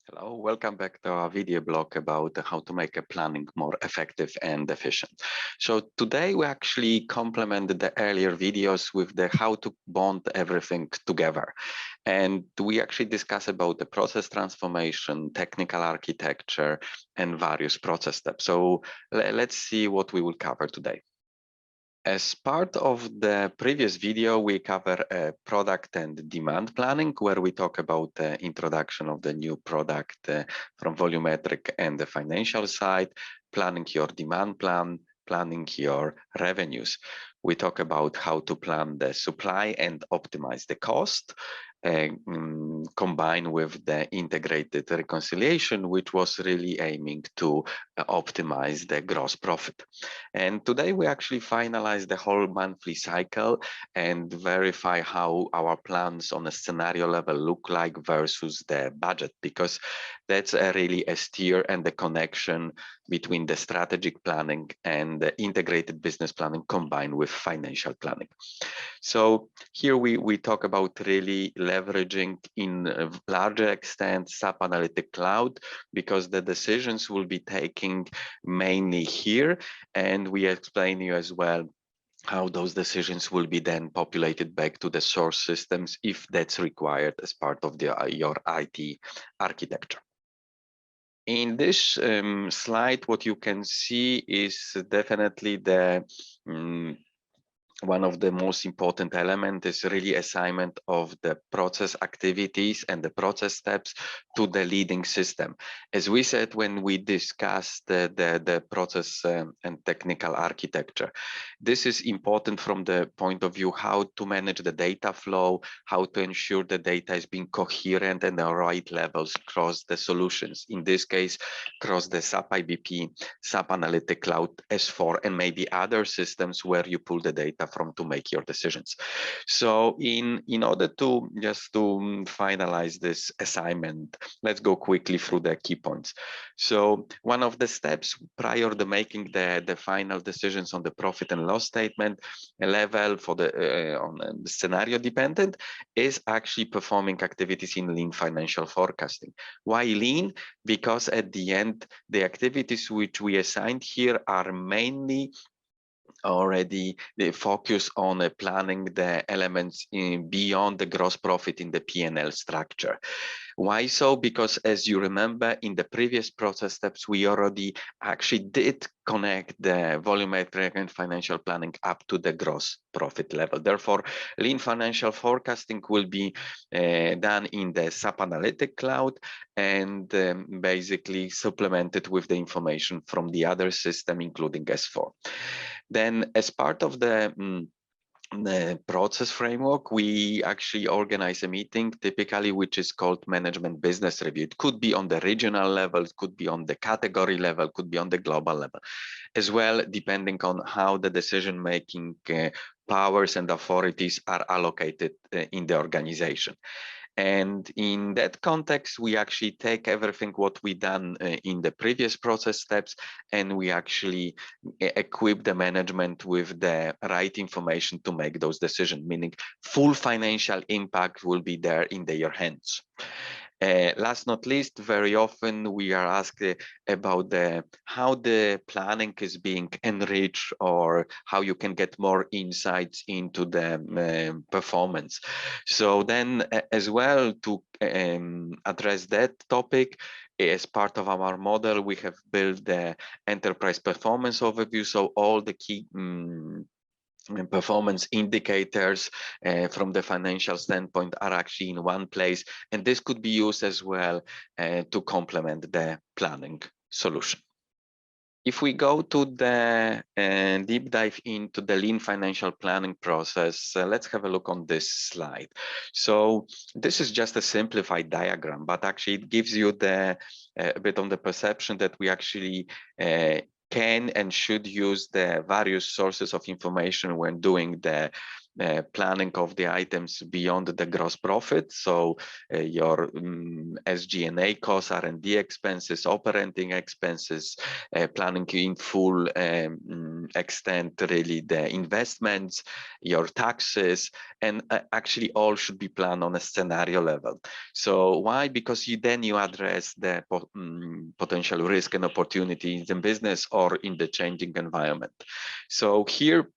Hello, welcome back to our video blog about how to make a planning more effective and efficient. So today we actually complemented the earlier videos with the how to bond everything together. And we actually discuss about the process transformation, technical architecture, and various process steps. So let's see what we will cover today. As part of the previous video, we cover product and demand planning, where we talk about the introduction of the new product from volumetric and the financial side, planning your demand plan, planning your revenues. We talk about how to plan the supply and optimize the cost, combined with the integrated reconciliation, which was really aiming to optimize the gross profit. And today we actually finalize the whole monthly cycle and verify how our plans on a scenario level look like versus the budget, because that's really a steer and the connection between the strategic planning and the integrated business planning combined with financial planning. So here we talk about really leveraging in a larger extent SAP Analytics Cloud, because the decisions will be taking mainly here, and we explain you as well how those decisions will be then populated back to the source systems if that's required as part of your IT architecture. In this slide, what you can see is definitely the one of the most important elements is really assignment of the process activities and the process steps to the leading system. As we said when we discussed the process and technical architecture, this is important from the point of view how to manage the data flow, how to ensure the data is being coherent and the right levels across the solutions. In this case, across the SAP IBP, SAP Analytics Cloud, S4, and maybe other systems where you pull the data from to make your decisions. So in order to just to finalize this assignment, let's go quickly through the key points. So one of the steps prior to making the final decisions on the profit and loss statement level for the on the scenario dependent is actually performing activities in lean financial forecasting. Why lean? Because at the end, the activities which we assigned here are mainly already they focus on planning the elements beyond the gross profit in the P&L structure. Why so? Because as you remember, in the previous process steps, we already actually did connect the volumetric and financial planning up to the gross profit level. Therefore, lean financial forecasting will be done in the SAP Analytics Cloud and basically supplemented with the information from the other system, including S4. Then as part of the process framework, we actually organize a meeting typically which is called management business review. It could be on the regional level, it could be on the category level, could be on the global level as well, depending on how the decision making powers and authorities are allocated in the organization. And in that context, we actually take everything what we done in the previous process steps, and we actually equip the management with the right information to make those decisions, meaning full financial impact will be there in their hands. Last not least, very often we are asked about how the planning is being enriched or how you can get more insights into the performance. So then as well to address that topic, as part of our model, we have built the enterprise performance overview. So all the key performance indicators from the financial standpoint are actually in one place, and this could be used as well to complement the planning solution. If we go to the deep dive into the lean financial planning process, let's have a look on this slide. So this is just a simplified diagram, but actually it gives you a bit on the perception that we actually can and should use the various sources of information when doing the planning of the items beyond the gross profit. So your SG&A costs, R&D expenses, operating expenses, planning in full extent really the investments, your taxes, and actually all should be planned on a scenario level. So why? Because then you address the potential risk and opportunities in business or in the changing environment. So here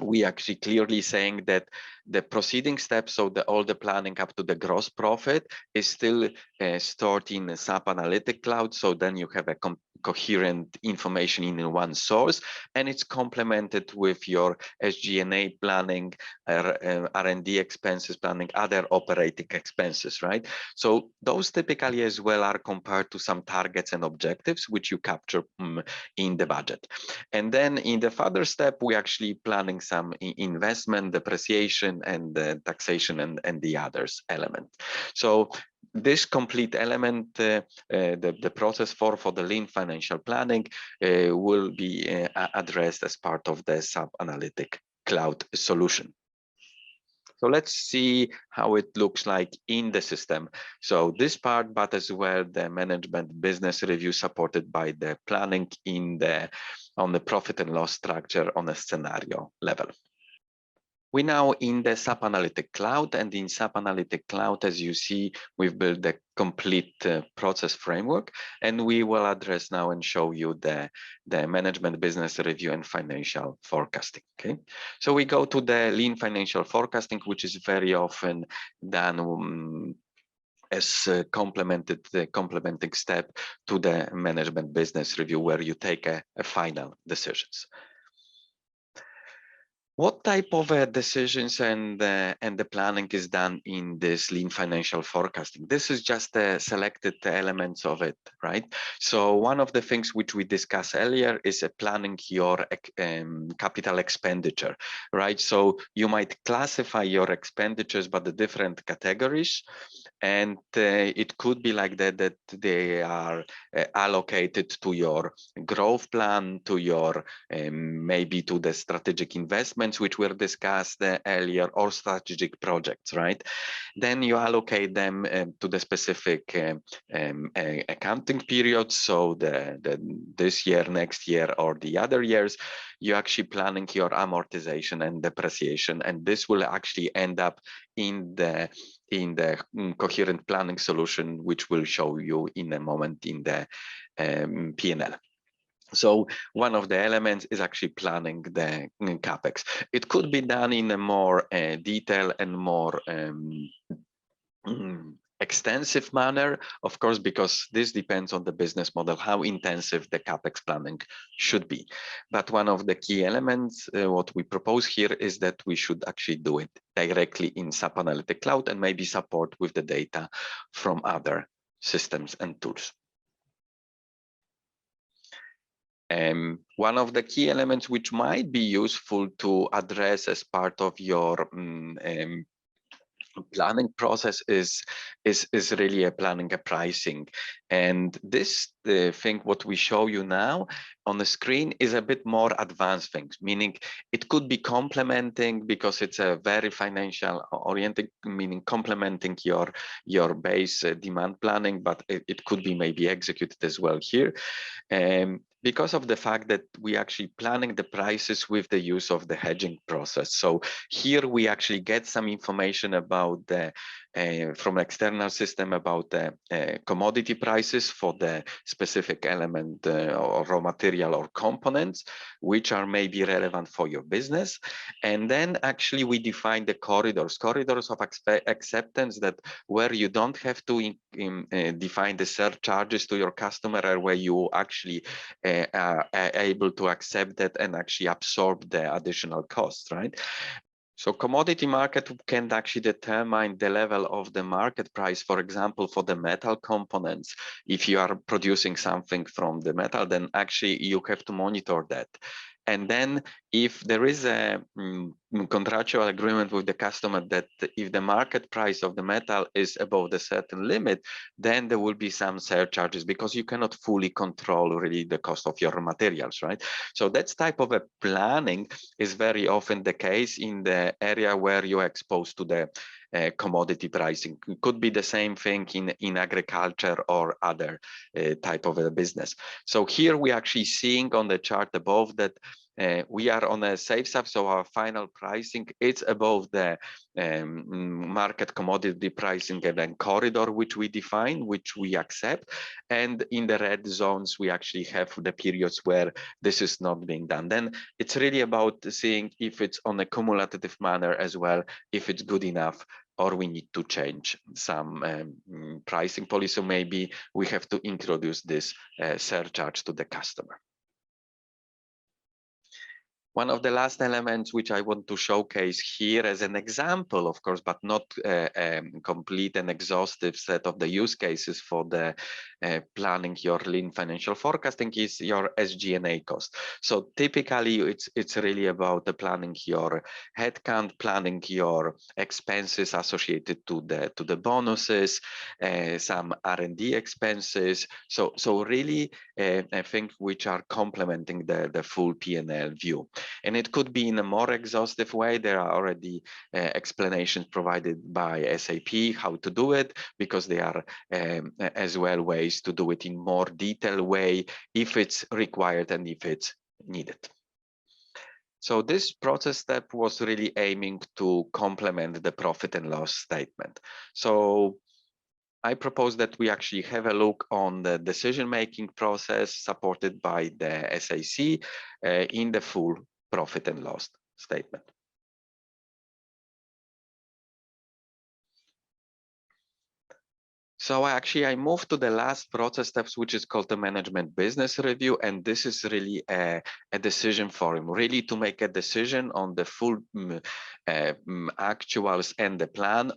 we actually clearly saying that the proceeding steps, so all the planning up to the gross profit is still stored in SAP Analytics Cloud. So then you have a coherent information in one source, and it's complemented with your SG&A planning, R&D expenses planning, other operating expenses, right? So those typically as well are compared to some targets and objectives which you capture in the budget. And then in the further step, we actually planning some investment, depreciation, and taxation, and the others element. So this complete element, the process for the lean financial planning will be addressed as part of the SAP Analytics Cloud solution. So let's see how it looks like in the system. So this part, but as well the management business review supported by the planning on the profit and loss structure on a scenario level. We're now in the SAP Analytics Cloud, and in SAP Analytics Cloud, as you see, we've built the complete process framework, and we will address now and show you the management business review and financial forecasting. Okay, so we go to the lean financial forecasting, which is very often done as a complementing step to the management business review, where you take a final decisions. What type of decisions and the planning is done in this lean financial forecasting? This is just selected elements of it, right? So one of the things which we discussed earlier is planning your capital expenditure, right? So you might classify your expenditures by the different categories, and it could be like that they are allocated to your growth plan, to your maybe to the strategic investment which were discussed earlier, or strategic projects, right? Then you allocate them to the specific accounting periods. So this year, next year, or the other years, you're actually planning your amortization and depreciation, and this will actually end up in the coherent planning solution, which we'll show you in a moment in the P&L. So one of the elements is actually planning the Capex. It could be done in a more detailed and more extensive manner, of course, because this depends on the business model, how intensive the Capex planning should be. But one of the key elements, what we propose here, is that we should actually do it directly in SAP Analytics Cloud and maybe support with the data from other systems and tools. One of the key elements which might be useful to address as part of your planning process is really a planning a pricing. And this thing what we show you now on the screen is a bit more advanced things, meaning it could be complementing, because it's a very financial oriented, meaning complementing your base demand planning, but it could be maybe executed as well here. Because of the fact that we actually planning the prices with the use of the hedging process. So here we actually get some information about the from external system about the commodity prices for the specific element or raw material or components, which are maybe relevant for your business. And then actually we define the corridors of acceptance, that where you don't have to define the surcharges to your customer, or where you actually are able to accept that and actually absorb the additional costs, right? So commodity market can actually determine the level of the market price. For example, for the metal components, if you are producing something from the metal, then actually you have to monitor that. And then if there is a contractual agreement with the customer that if the market price of the metal is above the certain limit, then there will be some surcharges because you cannot fully control really the cost of your materials, right? So that type of a planning is very often the case in the area where you're exposed to the commodity pricing. It could be the same thing in agriculture or other type of a business. So here we're actually seeing on the chart above that we are on a safe side, so our final pricing is above the market commodity pricing and then corridor which we define, which we accept. And in the red zones, we actually have the periods where this is not being done. Then it's really about seeing if it's on a cumulative manner as well, if it's good enough, or we need to change some pricing policy. So maybe we have to introduce this surcharge to the customer. One of the last elements which I want to showcase here as an example, of course, but not a complete and exhaustive set of the use cases for the planning your lean financial forecasting is your SG&A cost. So typically it's really about the planning your headcount, planning your expenses associated to the bonuses, some R&D expenses. So really I think which are complementing the full P&L view. And it could be in a more exhaustive way. There are already explanations provided by SAP how to do it, because there are as well ways to do it in more detailed way if it's required and if it's needed. So this process step was really aiming to complement the profit and loss statement. So I propose that we actually have a look on the decision-making process supported by the SAC in the full profit and loss statement. So I moved to the last process steps, which is called the management business review. And this is really a decision forum, really to make a decision on the full actuals and the plan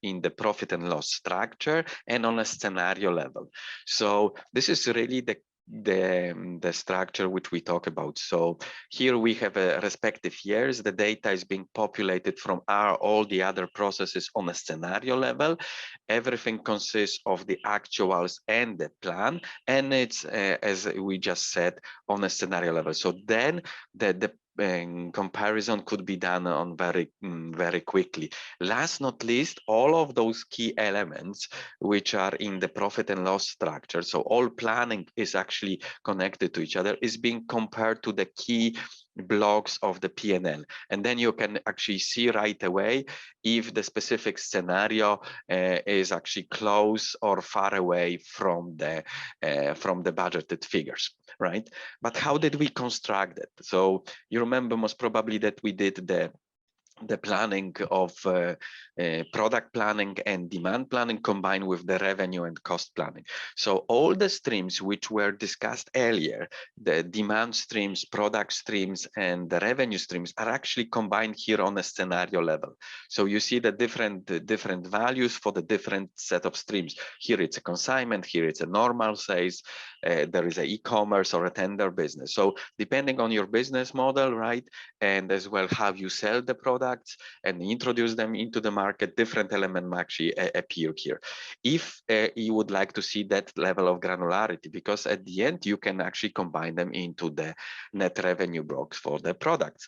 in the profit and loss structure and on a scenario level. So this is really the structure which we talk about. So here we have a respective years. The data is being populated from all the other processes on a scenario level. Everything consists of the actuals and the plan, and it's as we just said, on a scenario level. So then the comparison could be done on very quickly. Last not least, all of those key elements which are in the profit and loss structure, so all planning is actually connected to each other, is being compared to the key blocks of the P&L, and then you can actually see right away if the specific scenario is actually close or far away from the budgeted figures, right? But how did we construct it? So you remember most probably that we did the planning of product planning and demand planning combined with the revenue and cost planning. So all the streams which were discussed earlier, the demand streams, product streams, and the revenue streams are actually combined here on a scenario level. So you see the different values for the different set of streams. Here it's a consignment, here it's a normal sales, there is an e-commerce or a tender business. So depending on your business model, right, and as well how you sell the products and introduce them into the market, different elements actually appear here. If you would like to see that level of granularity, because at the end you can actually combine them into the net revenue box for the products.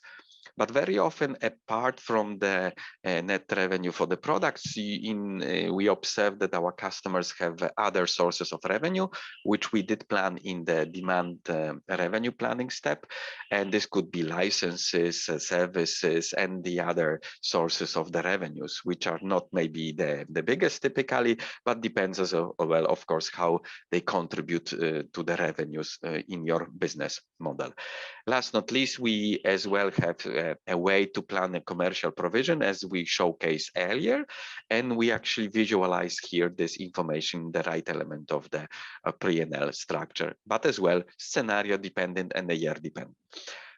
But very often, apart from the net revenue for the products, we observe that our customers have other sources of revenue, which we did plan in the demand revenue planning step. And this could be licenses, services, and the other sources of the revenues, which are not maybe the biggest typically, but depends as well, of course, how they contribute to the revenues in your business model. Last not least, we as well have a way to plan a commercial provision, as we showcased earlier, and we actually visualize here this information, the right element of the P&L structure, but as well scenario dependent and the year dependent.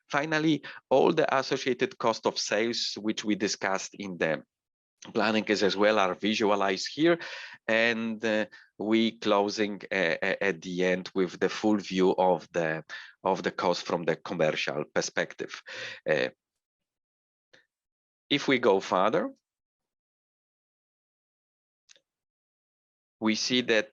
Finally, all the associated cost of sales, which we discussed in the planning is as well are visualized here, and we closing at the end with the full view of the cost from the commercial perspective. If we go further, we see that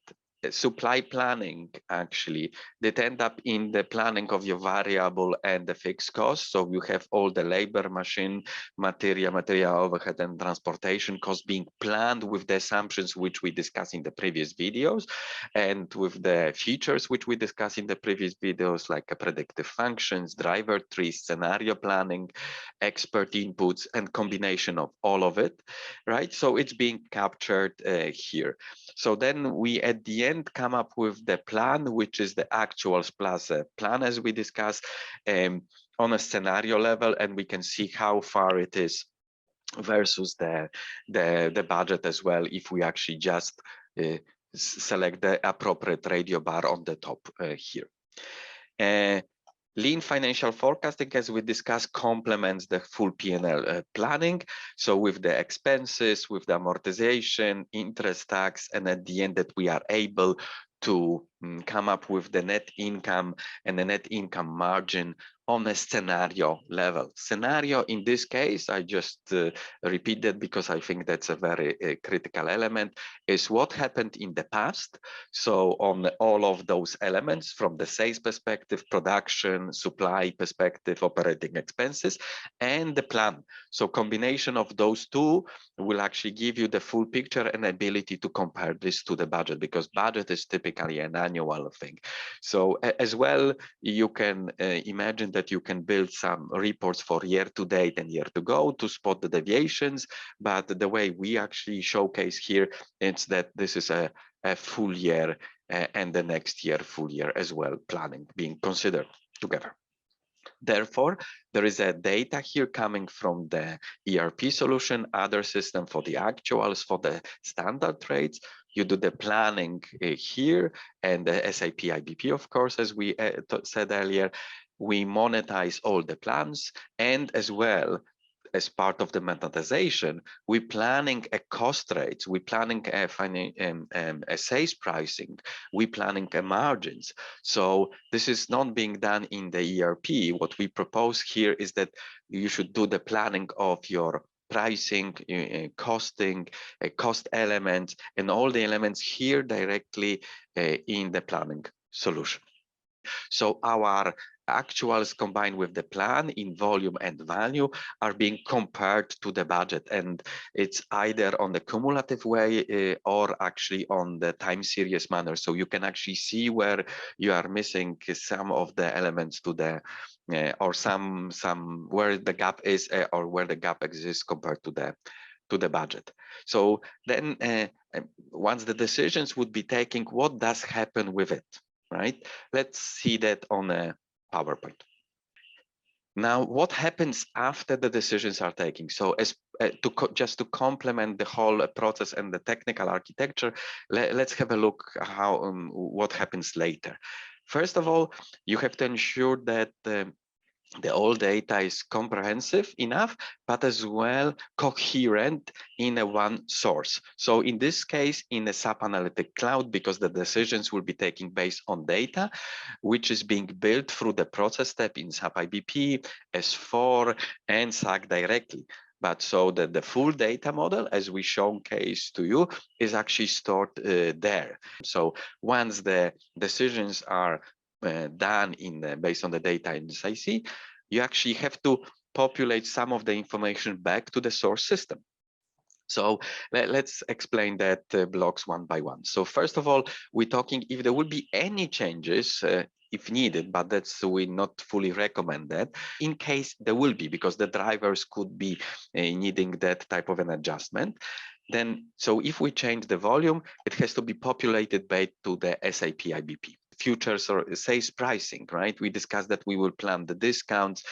supply planning actually that end up in the planning of your variable and the fixed costs. So you have all the labor, machine, material overhead, and transportation costs being planned with the assumptions which we discussed in the previous videos, and with the features which we discussed in the previous videos, like predictive functions, driver trees, scenario planning, expert inputs, and combination of all of it, right? So it's being captured here. So then we at the end come up with the plan, which is the actuals plus a plan, as we discussed, on a scenario level, and we can see how far it is versus the budget as well, if we actually just select the appropriate radio bar on the top here. Lean financial forecasting, as we discussed, complements the full P&L planning. So with the expenses, with the amortization, interest, tax, and at the end that we are able to come up with the net income and the net income margin on a scenario level. Scenario in this case, I just repeat that because I think that's a very critical element, is what happened in the past. So on all of those elements, from the sales perspective, production, supply perspective, operating expenses, and the plan. So combination of those two will actually give you the full picture and ability to compare this to the budget, because budget is typically an annual thing. So as well, you can imagine that you can build some reports for year to date and year to go to spot the deviations. But the way we actually showcase here, it's that this is a full year and the next year full year as well planning being considered together. Therefore, there is a data here coming from the ERP solution, other system for the actuals, for the standard rates. You do the planning here, and the SAP IBP, of course, as we said earlier. We monetize all the plans, and as well, as part of the monetization, we're planning a cost rate, we're planning a sales pricing, we're planning a margins. So this is not being done in the ERP. What we propose here is that you should do the planning of your pricing, costing, cost elements, and all the elements here directly in the planning solution. So our actuals combined with the plan in volume and value are being compared to the budget, and it's either on the cumulative way or actually on the time series manner. So you can actually see where you are missing some of the elements to the or some where the gap is or where the gap exists compared to the budget. So then once the decisions would be taken, what does happen with it, right? Let's see that on a PowerPoint. Now, what happens after the decisions are taken? So as just to complement the whole process and the technical architecture, let's have a look how what happens later. First of all, you have to ensure that the all data is comprehensive enough, but as well coherent in a one source. So in this case, in the SAP Analytics Cloud, because the decisions will be taken based on data, which is being built through the process step in SAP IBP, S4, and SAC directly. But so that the full data model, as we showcase to you, is actually stored there. So once the decisions are done based on the data in SAC, you actually have to populate some of the information back to the source system. So let's explain that blocks one by one. So first of all, we're talking if there will be any changes if needed, but we not fully recommend that. In case there will be, because the drivers could be needing that type of an adjustment. Then, so if we change the volume, it has to be populated back to the SAP IBP. Futures or sales pricing, right? We discussed that we will plan the discounts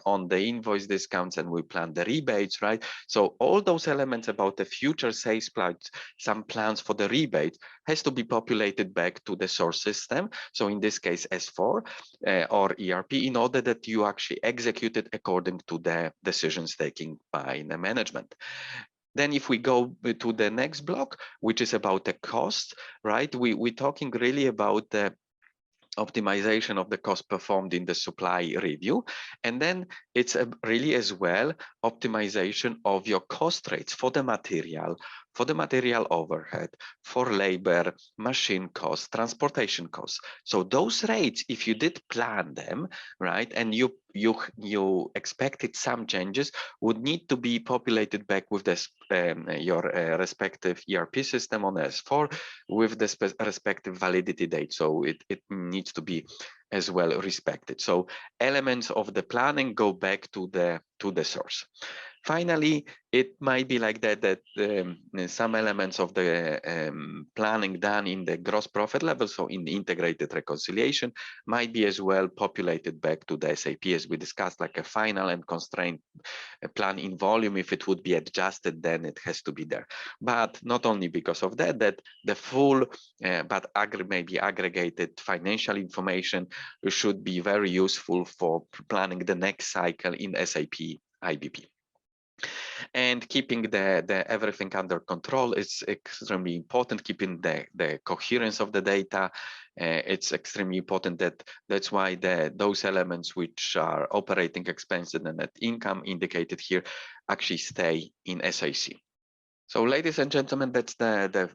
on the invoice discounts, and we plan the rebates, right? So all those elements about the future sales plans, some plans for the rebate, has to be populated back to the source system. So in this case, S4 or ERP, in order that you actually execute it according to the decisions taken by the management. Then if we go to the next block, which is about the cost, right? We're talking really about the optimization of the cost performed in the supply review. And then it's really as well optimization of your cost rates for the material overhead, for labor, machine costs, transportation costs. So those rates, if you did plan them, right, and you expected some changes, would need to be populated back with this your respective ERP system on S4 with the respective validity date. So it needs to be as well respected. So elements of the planning go back to the source. Finally, it might be like that some elements of the planning done in the gross profit level, so in the integrated reconciliation, might be as well populated back to the SAP, as we discussed, like a final and constraint plan in volume. If it would be adjusted, then it has to be there. But not only because of that the full but maybe aggregated financial information should be very useful for planning the next cycle in SAP IBP. And keeping the everything under control is extremely important. Keeping the coherence of the data, it's extremely important. That's why those elements which are operating expenses and net income indicated here actually stay in SAC. So, ladies and gentlemen, that's the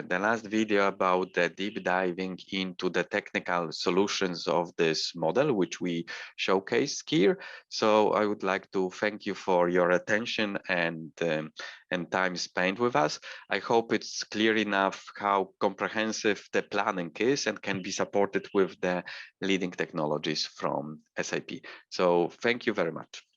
last video about the deep diving into the technical solutions of this model, which we showcased here. So I would like to thank you for your attention and time spent with us. I hope it's clear enough how comprehensive the planning is and can be supported with the leading technologies from SAP. So thank you very much.